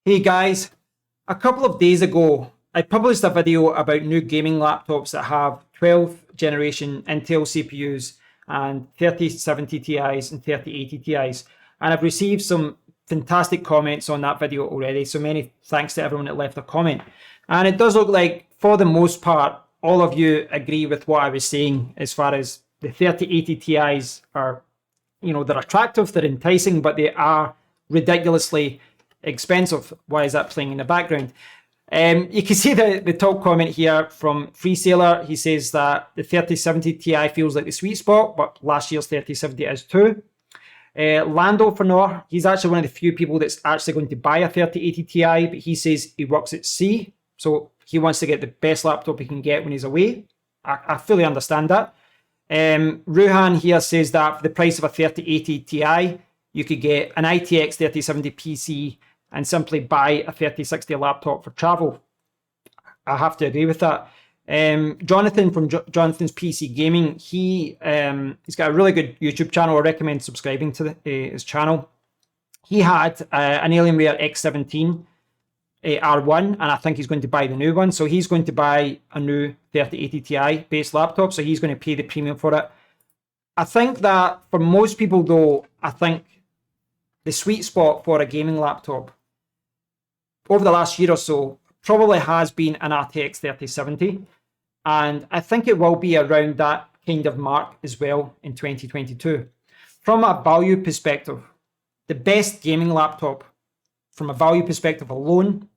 Hey guys, a couple of days ago, I published a video about new gaming laptops that have 12th generation Intel CPUs and 3070 Ti's and 3080 Ti's. And I've received some fantastic comments on that video already. So many thanks to everyone that left a comment. And it does look like, for the most part, all of you agree with what I was saying as far as the 3080 Ti's are, they're attractive, they're enticing, but they are ridiculously expensive. Why is that playing in the background? You can see the top comment here from Freesailor. He says that the 3070 Ti feels like the sweet spot, but last year's 3070 is too. Lando Fenor, he's actually one of the few people that's actually going to buy a 3080 Ti, but he says he works at sea, so he wants to get the best laptop he can get when he's away. I fully understand that. Ruhan here says that for the price of a 3080 Ti, you could get an RTX 3070 PC and simply buy a 3060 laptop for travel. I have to agree with that. Jonathan from Jonathan's PC Gaming, he's got a really good YouTube channel. I recommend subscribing to his channal. He had an Alienware X17 R1, and I think he's going to buy the new one. So he's going to buy a new 3080 Ti based laptop, so he's going to pay the premium for it. I think that for most people though, I think the sweet spot for a gaming laptop over the last year or so probably has been an RTX 3070. And I think it will be around that kind of mark as well in 2022. From a value perspective, the best gaming laptop from a value perspective alone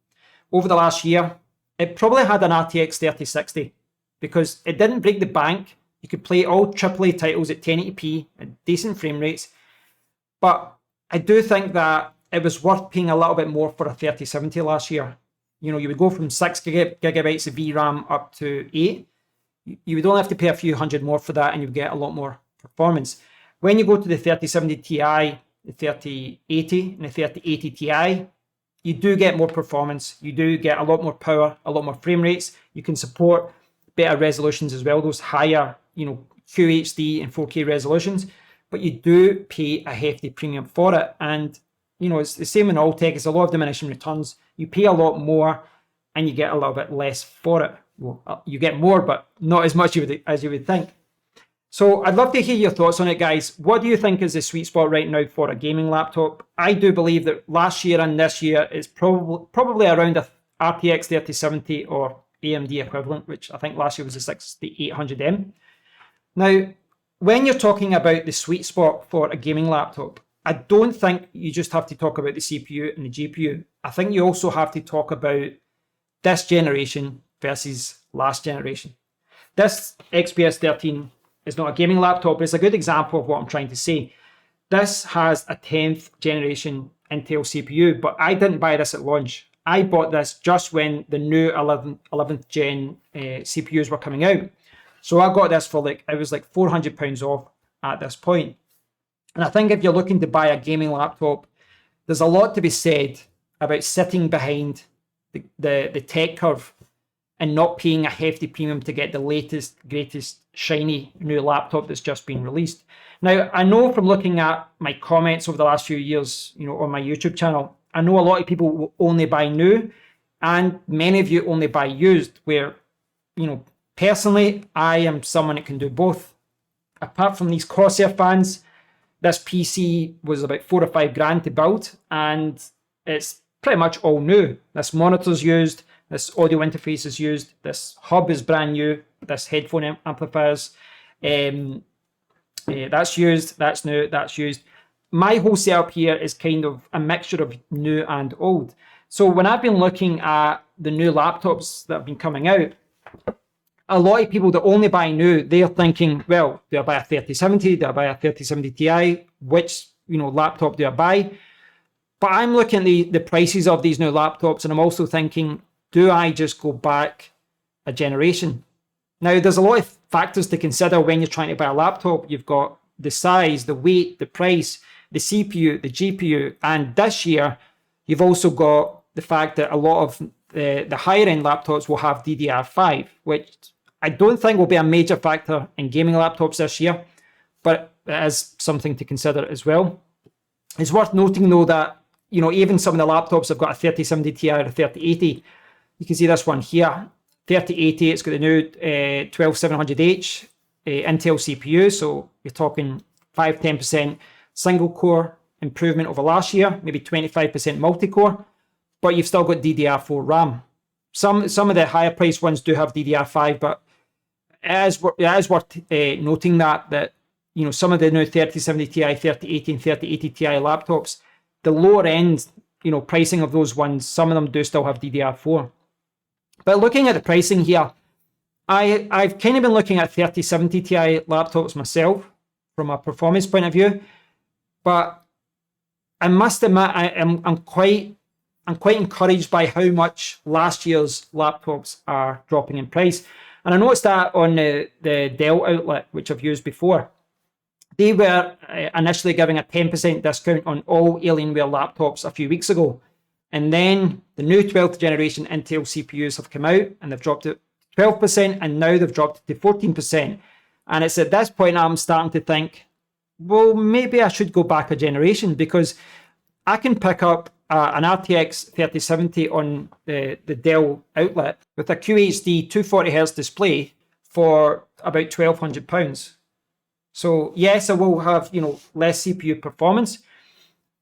over the last year, it probably had an RTX 3060 because it didn't break the bank. You could play all AAA titles at 1080p at decent frame rates. But I do think that it was worth paying a little bit more for a 3070 last year. You would go from 6 gigabytes of VRAM up to 8. You would only have to pay a few hundred more for that and you'd get a lot more performance. When you go to the 3070 Ti, the 3080 and the 3080 Ti, you do get more performance. You do get a lot more power, a lot more frame rates. You can support better resolutions as well, those higher, QHD and 4K resolutions. But you do pay a hefty premium for it. And it's the same in all tech. It's a lot of diminishing returns. You pay a lot more and you get a little bit less for it. Well, you get more, but not as much as you would think. So I'd love to hear your thoughts on it, guys. What do you think is the sweet spot right now for a gaming laptop? I do believe that last year and this year is probably around a RTX 3070 or AMD equivalent, which I think last year was a 6800M. Now, when you're talking about the sweet spot for a gaming laptop, I don't think you just have to talk about the CPU and the GPU. I think you also have to talk about this generation versus last generation. This XPS 13 is not a gaming laptop, but it's a good example of what I'm trying to say. This has a 10th generation Intel CPU, but I didn't buy this at launch. I bought this just when the new 11th gen CPUs were coming out. So I got this for it was like £400 off at this point. And I think if you're looking to buy a gaming laptop, there's a lot to be said about sitting behind the tech curve and not paying a hefty premium to get the latest, greatest, shiny new laptop that's just been released. Now, I know from looking at my comments over the last few years, on my YouTube channel, I know a lot of people will only buy new, and many of you only buy used, where, personally, I am someone that can do both. Apart from these Corsair fans, this PC was about $4 or $5 grand to build, and it's pretty much all new. This monitor's used, this audio interface is used, this hub is brand new, this headphone amplifiers, that's used, that's new, that's used. My whole setup here is kind of a mixture of new and old. So when I've been looking at the new laptops that have been coming out, a lot of people that only buy new, they're thinking, well, do I buy a 3070? Do I buy a 3070 Ti? Which, laptop do I buy? But I'm looking at the prices of these new laptops, and I'm also thinking, do I just go back a generation? Now, there's a lot of factors to consider when you're trying to buy a laptop. You've got the size, the weight, the price, the CPU, the GPU, and this year, you've also got the fact that a lot of the higher end laptops will have DDR5, which I don't think will be a major factor in gaming laptops this year, but it is something to consider as well. It's worth noting though that you know, even some of the laptops have got a 3070 Ti or a 3080. You can see this one here, 3080. It's got the new 12700H Intel CPU. So you're talking 5-10% single core improvement over last year, maybe 25% multi-core, but you've still got DDR4 RAM. Some of the higher priced ones do have DDR5, but it is worth noting that you know, some of the new 3070 Ti, 3080 and 3080 Ti laptops, the lower end, you know, pricing of those ones, some of them do still have DDR4. But looking at the pricing here, I've kind of been looking at 3070 Ti laptops myself from a performance point of view, but I must admit I'm quite encouraged by how much last year's laptops are dropping in price. And I noticed that on the Dell outlet, which I've used before. They were initially giving a 10% discount on all Alienware laptops a few weeks ago. And then the new 12th generation Intel CPUs have come out and they've dropped it 12%, and now they've dropped it to 14%. And it's at this point I'm starting to think, well, maybe I should go back a generation, because I can pick up an RTX 3070 on the Dell outlet with a QHD 240Hz display for about £1,200. So yes, I will have, you know, less CPU performance,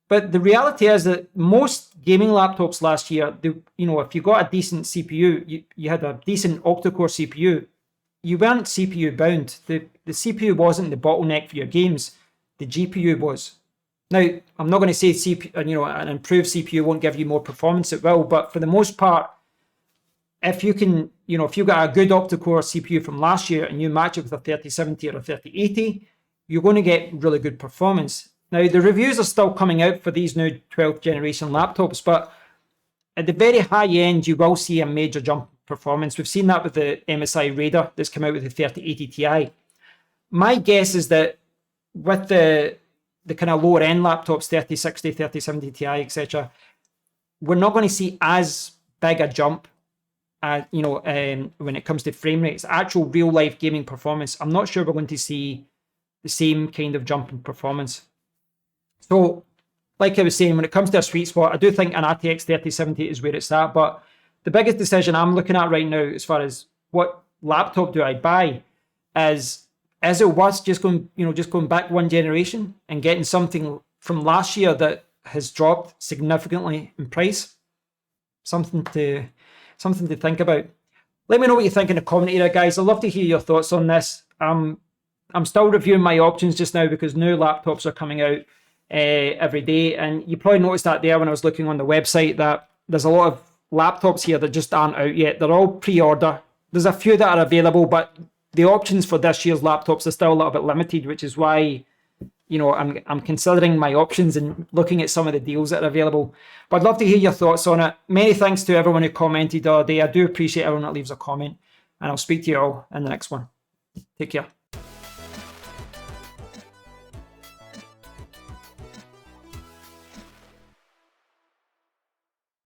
but the reality is that most gaming laptops last year, you know, if you got a decent CPU, you had a decent octa-core CPU, you weren't CPU bound. The CPU wasn't the bottleneck for your games. The GPU was. Now, I'm not going to say CPU, you know, an improved CPU won't give you more performance. It will, but for the most part, if you can, you know, if you got a good octa-core CPU from last year and you match it with a 3070 or a 3080, you're going to get really good performance. Now, the reviews are still coming out for these new 12th generation laptops, but at the very high end, you will see a major jump in performance. We've seen that with the MSI Raider that's come out with the 3080 Ti. My guess is that with the kind of lower end laptops, 3060, 3070 Ti, etc., we're not going to see as big a jump, you know, when it comes to frame rates, actual real life gaming performance. I'm not sure we're going to see the same kind of jump in performance. So, like I was saying, when it comes to a sweet spot, I do think an RTX 3070 is where it's at. But the biggest decision I'm looking at right now, as far as what laptop do I buy, is it worth just going back one generation and getting something from last year that has dropped significantly in price? Something to think about. Let me know what you think in the comment area, guys. I'd love to hear your thoughts on this. I'm still reviewing my options just now because new laptops are coming out every day, and you probably noticed that there when I was looking on the website that there's a lot of laptops here that just aren't out yet. They're all pre-order. There's a few that are available, but the options for this year's laptops are still a little bit limited, which is why, you know, I'm considering my options and looking at some of the deals that are available. But I'd love to hear your thoughts on it. Many thanks to everyone who commented the other day. I do appreciate everyone that leaves a comment, and I'll speak to you all in the next one. Take care.